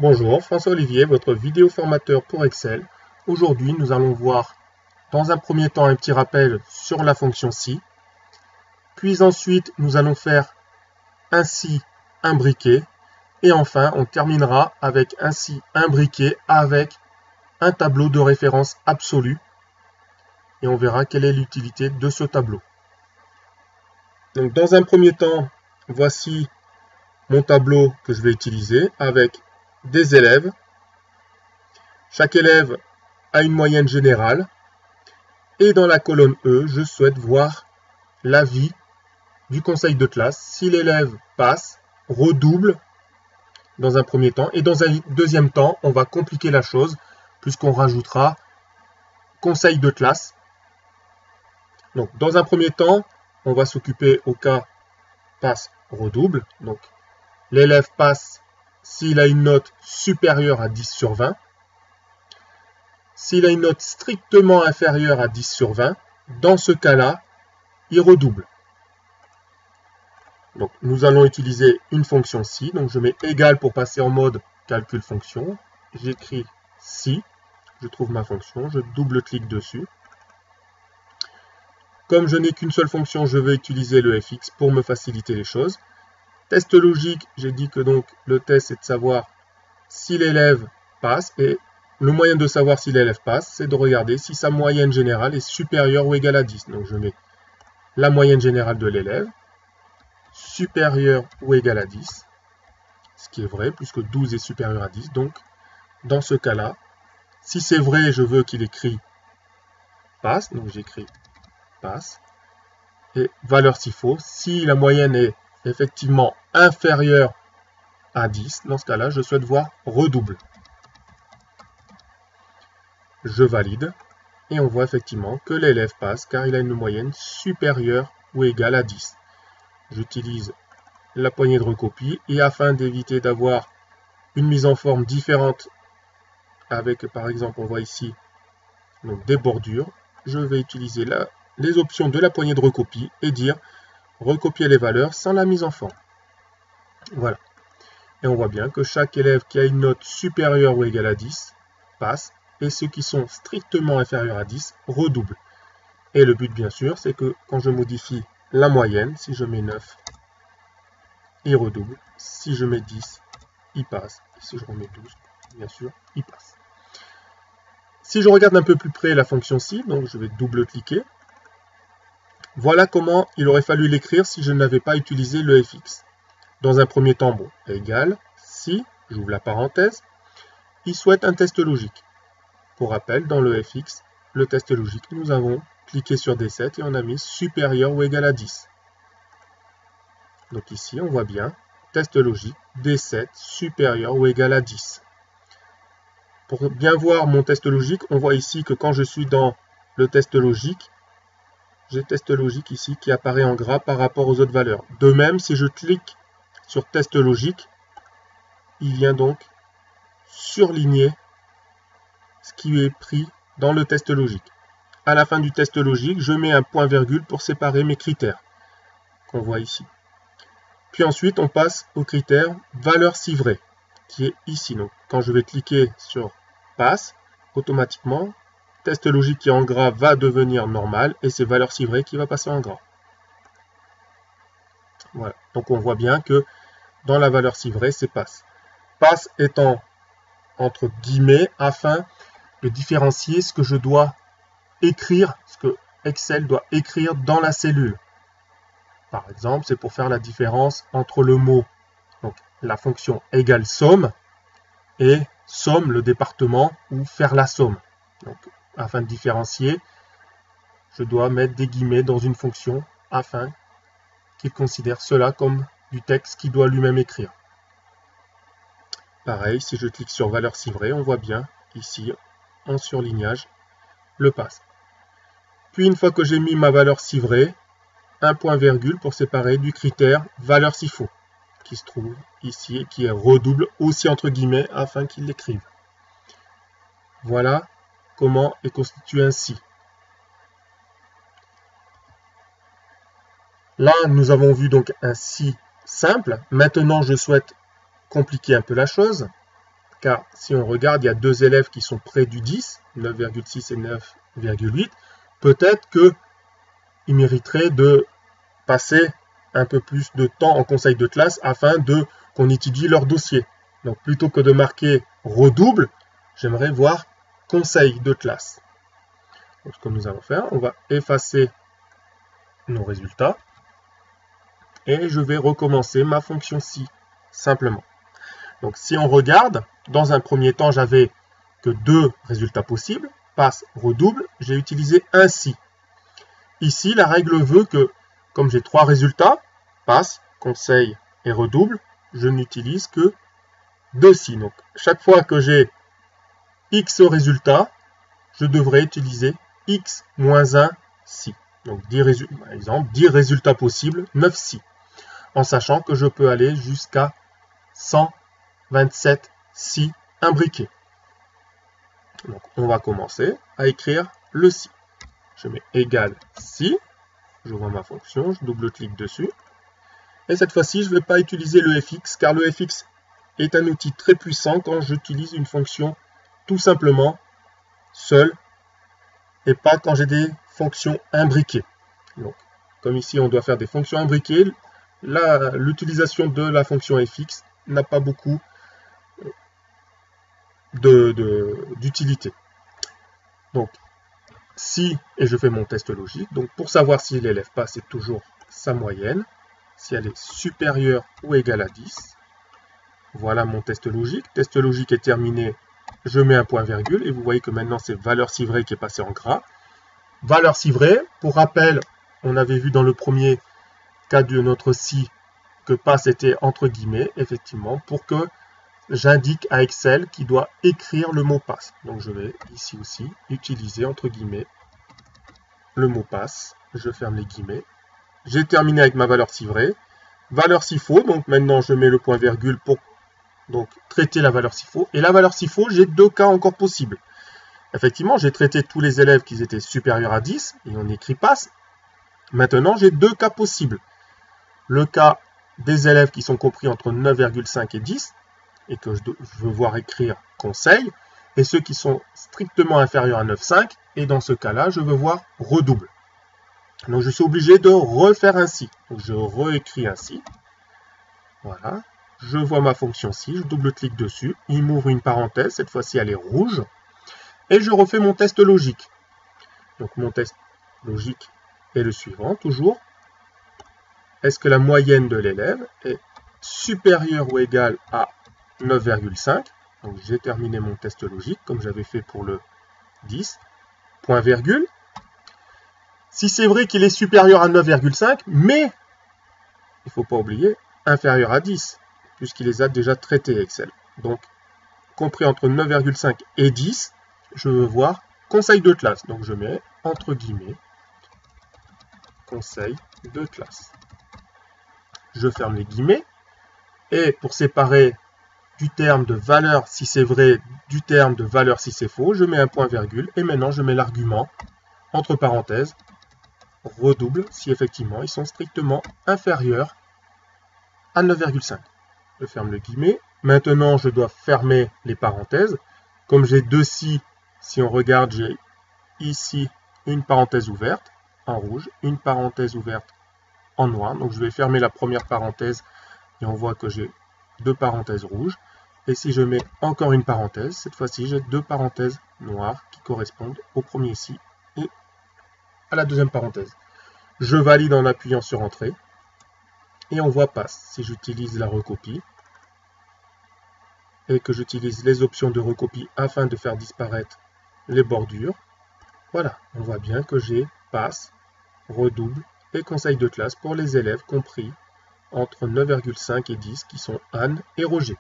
Bonjour, François Olivier, votre vidéo formateur pour Excel. Aujourd'hui, nous allons voir dans un premier temps un petit rappel sur la fonction si. Puis ensuite, nous allons faire ainsi un briquet. Et enfin, on terminera avec ainsi un briquet avec un tableau de référence absolu. Et on verra quelle est l'utilité de ce tableau. Donc, dans un premier temps, voici mon tableau que je vais utiliser avec des élèves. Chaque élève a une moyenne générale. Et dans la colonne E, je souhaite voir l'avis du conseil de classe. Si l'élève passe, redouble dans un premier temps. Et dans un deuxième temps, on va compliquer la chose puisqu'on rajoutera conseil de classe. Donc, dans un premier temps, on va s'occuper au cas passe, redouble. Donc, l'élève passe s'il a une note supérieure à 10 sur 20. S'il a une note strictement inférieure à 10 sur 20, dans ce cas-là, il redouble. Donc, nous allons utiliser une fonction si. Donc, je mets égal pour passer en mode calcul fonction. J'écris si. Je trouve ma fonction. Je double-clique dessus. Comme je n'ai qu'une seule fonction, je vais utiliser le fx pour me faciliter les choses. Test logique, j'ai dit que donc le test c'est de savoir si l'élève passe. Et le moyen de savoir si l'élève passe, c'est de regarder si sa moyenne générale est supérieure ou égale à 10. Donc, je mets la moyenne générale de l'élève supérieure ou égale à 10, ce qui est vrai puisque 12 est supérieur à 10. Donc, dans ce cas-là, si c'est vrai, je veux qu'il écrit passe, donc j'écris passe, et valeur s'il faut. Si la moyenne est effectivement inférieure à 10, dans ce cas-là, je souhaite voir redouble. Je valide, et on voit effectivement que l'élève passe car il a une moyenne supérieure ou égale à 10. J'utilise la poignée de recopie et afin d'éviter d'avoir une mise en forme différente avec, par exemple, on voit ici donc des bordures, je vais utiliser les options de la poignée de recopie et dire recopier les valeurs sans la mise en forme. Voilà. Et on voit bien que chaque élève qui a une note supérieure ou égale à 10 passe et ceux qui sont strictement inférieurs à 10 redoublent. Et le but, bien sûr, c'est que quand je modifie la moyenne, si je mets 9, il redouble. Si je mets 10, il passe. Et si je remets 12, bien sûr, il passe. Si je regarde un peu plus près la fonction si, donc je vais double-cliquer. Voilà comment il aurait fallu l'écrire si je n'avais pas utilisé le fx. Dans un premier temps, bon, égal, si, j'ouvre la parenthèse, il souhaite un test logique. Pour rappel, dans le fx, le test logique, nous avons cliqué sur D7 et on a mis supérieur ou égal à 10. Donc ici, on voit bien, test logique, D7, supérieur ou égal à 10. Pour bien voir mon test logique, on voit ici que quand je suis dans le test logique, j'ai test logique ici qui apparaît en gras par rapport aux autres valeurs. De même, si je clique sur test logique, il vient donc surligner ce qui est pris dans le test logique. À la fin du test logique, je mets un point-virgule pour séparer mes critères qu'on voit ici. Puis ensuite, on passe au critère valeur si vrai, qui est ici. Donc, quand je vais cliquer sur passe, automatiquement, test logique qui est en gras va devenir normal et c'est valeur si vrai qui va passer en gras. Voilà. Donc, on voit bien que dans la valeur si vrai, c'est passe. Passe étant entre guillemets afin de différencier ce que je dois écrire, ce que Excel doit écrire dans la cellule. Par exemple, c'est pour faire la différence entre le mot, donc la fonction égale somme, et somme, le département, ou faire la somme. Donc, afin de différencier, je dois mettre des guillemets dans une fonction afin qu'il considère cela comme du texte qu'il doit lui-même écrire. Pareil, si je clique sur valeur si vrai, on voit bien ici, en surlignage, le passe. Puis une fois que j'ai mis ma valeur si vrai, un point-virgule pour séparer du critère valeur si faux, qui se trouve ici et qui est redouble aussi entre guillemets afin qu'il l'écrive. Voilà comment est constitué un si. Là, nous avons vu donc un si simple. Maintenant, je souhaite compliquer un peu la chose. car si on regarde, il y a deux élèves qui sont près du 10, 9,6 et 9,8. Peut-être qu'ils mériteraient de passer un peu plus de temps en conseil de classe afin qu'on étudie leur dossier. Donc plutôt que de marquer redouble, j'aimerais voir conseil de classe. Donc, ce que nous allons faire, on va effacer nos résultats et je vais recommencer ma fonction si simplement. Donc si on regarde, dans un premier temps, j'avais que deux résultats possibles, passe, redouble, j'ai utilisé un si. Ici, la règle veut que, comme j'ai trois résultats, passe, conseil et redouble, je n'utilise que deux si. Donc chaque fois que j'ai x résultats, je devrais utiliser x moins 1 si. Donc par exemple, 10 résultats possibles, 9 si. En sachant que je peux aller jusqu'à 127 si imbriqués. Donc on va commencer à écrire le si. Je mets égal si, je vois ma fonction, je double-clique dessus. Et cette fois-ci, je ne vais pas utiliser le fx, car le fx est un outil très puissant quand j'utilise une fonction tout simplement seule, et pas quand j'ai des fonctions imbriquées. Donc, comme ici, on doit faire des fonctions imbriquées, l'utilisation de la fonction fx n'a pas beaucoup d'utilité. Donc, si, et je fais mon test logique, donc pour savoir si l'élève passe, c'est toujours sa moyenne, si elle est supérieure ou égale à 10. Voilà mon test logique. Test logique est terminé, je mets un point virgule, et vous voyez que maintenant c'est valeur si vraie qui est passée en gras. Valeur si vraie, pour rappel, on avait vu dans le premier cas de notre si que passe était entre guillemets, effectivement, pour que j'indique à Excel qui doit écrire le mot passe. Donc je vais ici aussi utiliser entre guillemets le mot passe. Je ferme les guillemets. J'ai terminé avec ma valeur si vraie. Valeur si faux, donc maintenant je mets le point virgule pour donc traiter la valeur si faux. Et la valeur si faux, j'ai deux cas encore possibles. Effectivement, j'ai traité tous les élèves qui étaient supérieurs à 10 et on écrit passe. Maintenant, j'ai deux cas possibles. Le cas des élèves qui sont compris entre 9,5 et 10 et que je veux voir écrire conseil, et ceux qui sont strictement inférieurs à 9,5, et dans ce cas-là, je veux voir redouble. Donc je suis obligé de refaire un si. Donc je réécris un si. Voilà. Je vois ma fonction si, je double-clique dessus, il m'ouvre une parenthèse, cette fois-ci elle est rouge, et je refais mon test logique. Donc mon test logique est le suivant, toujours. Est-ce que la moyenne de l'élève est supérieure ou égale à 9,5? Donc j'ai terminé mon test logique, comme j'avais fait pour le 10. Point virgule. Si c'est vrai qu'il est supérieur à 9,5, mais, il ne faut pas oublier, inférieur à 10, puisqu'il les a déjà traités Excel. Donc, compris entre 9,5 et 10, je veux voir conseil de classe. Donc je mets entre guillemets conseil de classe. Je ferme les guillemets. Et pour séparer du terme de valeur si c'est vrai du terme de valeur si c'est faux, je mets un point virgule. Et maintenant, je mets l'argument entre parenthèses redouble si effectivement ils sont strictement inférieurs à 9,5. Je ferme le guillemet. Maintenant, je dois fermer les parenthèses. Comme j'ai deux si on regarde, j'ai ici une parenthèse ouverte en rouge, une parenthèse ouverte en noir. Donc je vais fermer la première parenthèse et on voit que j'ai deux parenthèses rouges. Et si je mets encore une parenthèse, cette fois-ci j'ai deux parenthèses noires qui correspondent au premier si et à la deuxième parenthèse. Je valide en appuyant sur Entrée et on voit passe. Si j'utilise la recopie et que j'utilise les options de recopie afin de faire disparaître les bordures, voilà, on voit bien que j'ai passe, redouble et conseil de classe pour les élèves compris entre 9,5 et 10 qui sont Anne et Roger.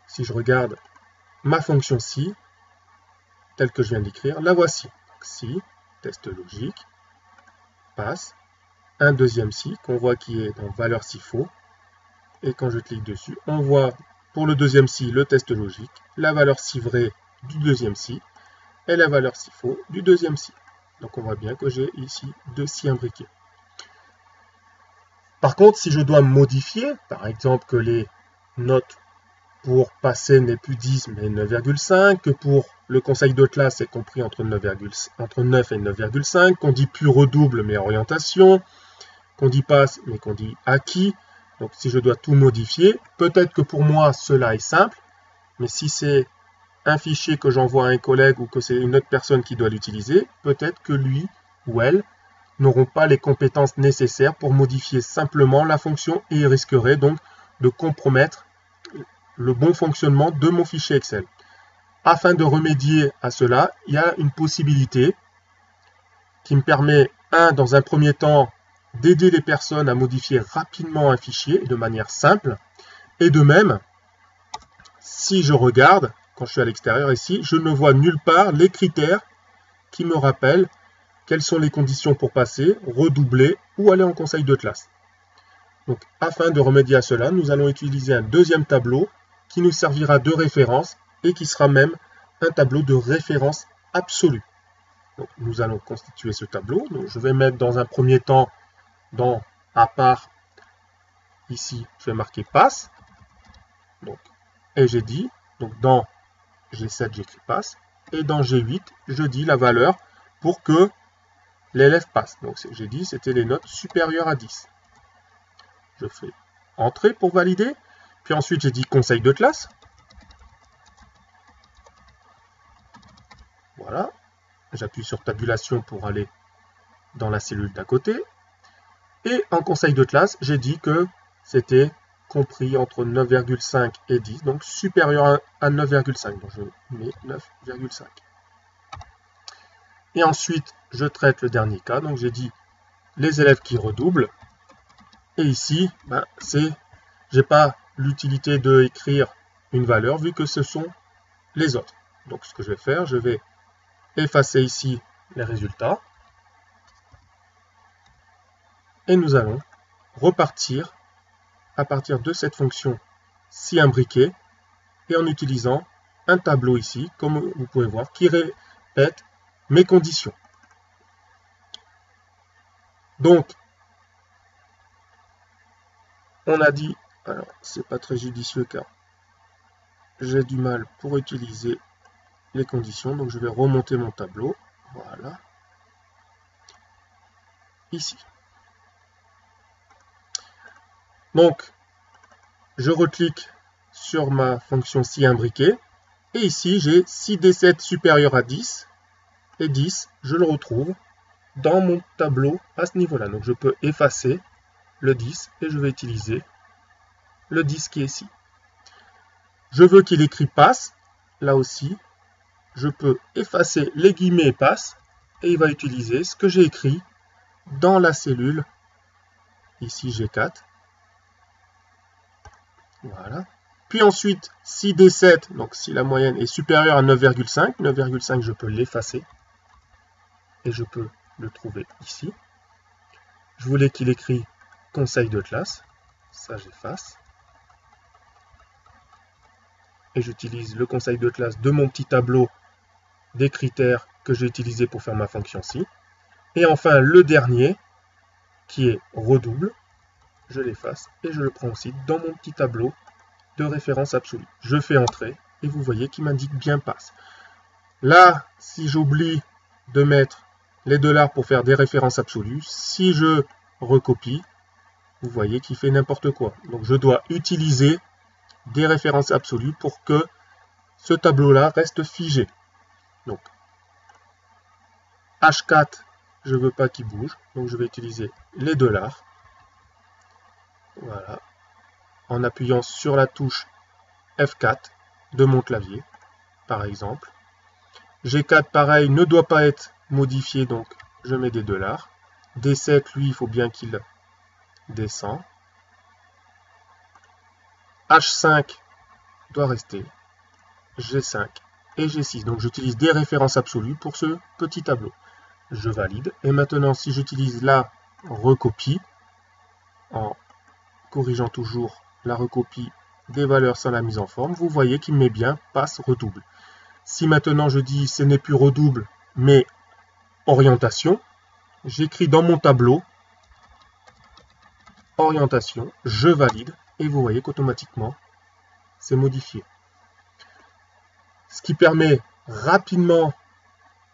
Si je regarde ma fonction si, telle que je viens d'écrire, la voici. Si, test logique, passe, un deuxième si qu'on voit qui est dans valeur si faux, et quand je clique dessus, on voit pour le deuxième si le test logique, la valeur si vraie du deuxième si, et la valeur si faux du deuxième si. Donc on voit bien que j'ai ici deux si imbriqués. Par contre, si je dois modifier, par exemple que les notes pour passer n'est plus 10 mais 9,5, que pour le conseil de classe c'est compris entre 9 et 9,5, qu'on dit plus redouble mais orientation, qu'on dit passe mais qu'on dit acquis. Donc si je dois tout modifier, peut-être que pour moi cela est simple, mais si c'est un fichier que j'envoie à un collègue ou que c'est une autre personne qui doit l'utiliser, peut-être que lui ou elle n'auront pas les compétences nécessaires pour modifier simplement la fonction et risqueraient donc de compromettre le bon fonctionnement de mon fichier Excel. Afin de remédier à cela, il y a une possibilité qui me permet, dans un premier temps, d'aider les personnes à modifier rapidement un fichier de manière simple. Et de même, si je regarde, quand je suis à l'extérieur ici, je ne vois nulle part les critères qui me rappellent quelles sont les conditions pour passer, redoubler ou aller en conseil de classe. Donc, afin de remédier à cela, nous allons utiliser un deuxième tableau qui nous servira de référence et qui sera même un tableau de référence absolue. Donc, nous allons constituer ce tableau. Donc, je vais mettre dans un premier temps dans à part, ici, je vais marquer passe. Donc, et j'ai dit, donc dans G7, j'écris passe. Et dans G8, je dis la valeur pour que l'élève passe. Donc, j'ai dit, c'était les notes supérieures à 10. Je fais Entrée pour valider. Puis ensuite, j'ai dit conseil de classe. Voilà. J'appuie sur tabulation pour aller dans la cellule d'à côté. Et en conseil de classe, j'ai dit que c'était compris entre 9,5 et 10, donc supérieur à 9,5. Donc je mets 9,5. Et ensuite, je traite le dernier cas. Donc j'ai dit les élèves qui redoublent. Et ici, j'ai pas l'utilité de écrire une valeur vu que ce sont les autres. Donc ce que je vais faire, je vais effacer ici les résultats. Et nous allons repartir à partir de cette fonction si imbriquée et en utilisant un tableau ici, comme vous pouvez voir, qui répète mes conditions. Donc, on a dit, alors c'est pas très judicieux car j'ai du mal pour utiliser les conditions, donc je vais remonter mon tableau, voilà, ici. Donc, je reclique sur ma fonction si imbriquée, et ici j'ai si D7 supérieur à 10, et 10, je le retrouve dans mon tableau à ce niveau-là. Donc je peux effacer le 10, et je vais utiliser le 10 qui est ici. Je veux qu'il écrit passe, là aussi, je peux effacer les guillemets passe, et il va utiliser ce que j'ai écrit dans la cellule, ici G4, voilà. Puis ensuite, si D7, donc si la moyenne est supérieure à 9,5, 9,5 je peux l'effacer, et je peux le trouver ici. Je voulais qu'il écrit conseil de classe, ça j'efface. Et j'utilise le conseil de classe de mon petit tableau des critères que j'ai utilisé pour faire ma fonction si. Et enfin, le dernier, qui est redouble, je l'efface et je le prends aussi dans mon petit tableau de référence absolue. Je fais entrer et vous voyez qu'il m'indique bien passe. Là, si j'oublie de mettre les $ pour faire des références absolues, si je recopie, vous voyez qu'il fait n'importe quoi. Donc je dois utiliser des références absolues pour que ce tableau-là reste figé. Donc, H4, je ne veux pas qu'il bouge, donc je vais utiliser les $. Voilà. En appuyant sur la touche F4 de mon clavier, par exemple. G4, pareil, ne doit pas être modifié, donc je mets des $. D7, lui, il faut bien qu'il descend. H5 doit rester. G5 et G6. Donc j'utilise des références absolues pour ce petit tableau. Je valide. Et maintenant, si j'utilise la recopie, en corrigeant toujours la recopie des valeurs sans la mise en forme, vous voyez qu'il met bien passe redouble. Si maintenant je dis ce n'est plus redouble, mais orientation, j'écris dans mon tableau orientation, je valide, et vous voyez qu'automatiquement, c'est modifier. Ce qui permet rapidement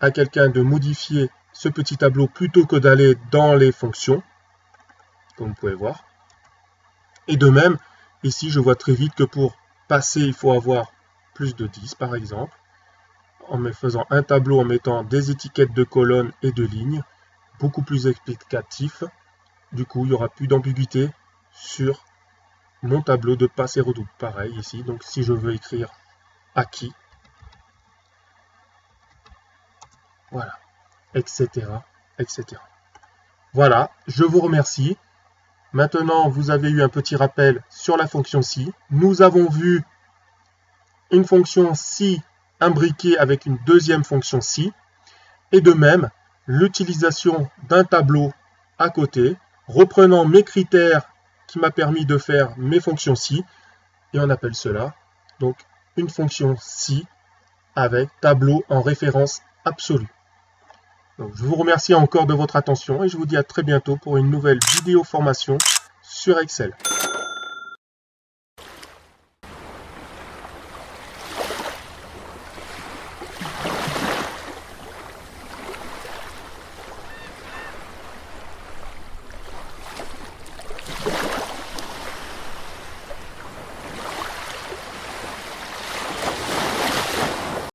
à quelqu'un de modifier ce petit tableau plutôt que d'aller dans les fonctions, comme vous pouvez voir. Et de même, ici, je vois très vite que pour passer, il faut avoir plus de 10, par exemple, en me faisant un tableau en mettant des étiquettes de colonnes et de lignes, beaucoup plus explicatif. Du coup, il n'y aura plus d'ambiguïté sur mon tableau de passe et redouble. Pareil ici, donc si je veux écrire acquis, voilà, etc., etc. Voilà, je vous remercie. Maintenant, vous avez eu un petit rappel sur la fonction si. Nous avons vu une fonction si imbriquée avec une deuxième fonction si. Et de même, l'utilisation d'un tableau à côté, reprenant mes critères qui m'a permis de faire mes fonctions si. Et on appelle cela donc une fonction si avec tableau en référence absolue. Donc, je vous remercie encore de votre attention et je vous dis à très bientôt pour une nouvelle vidéo formation sur Excel.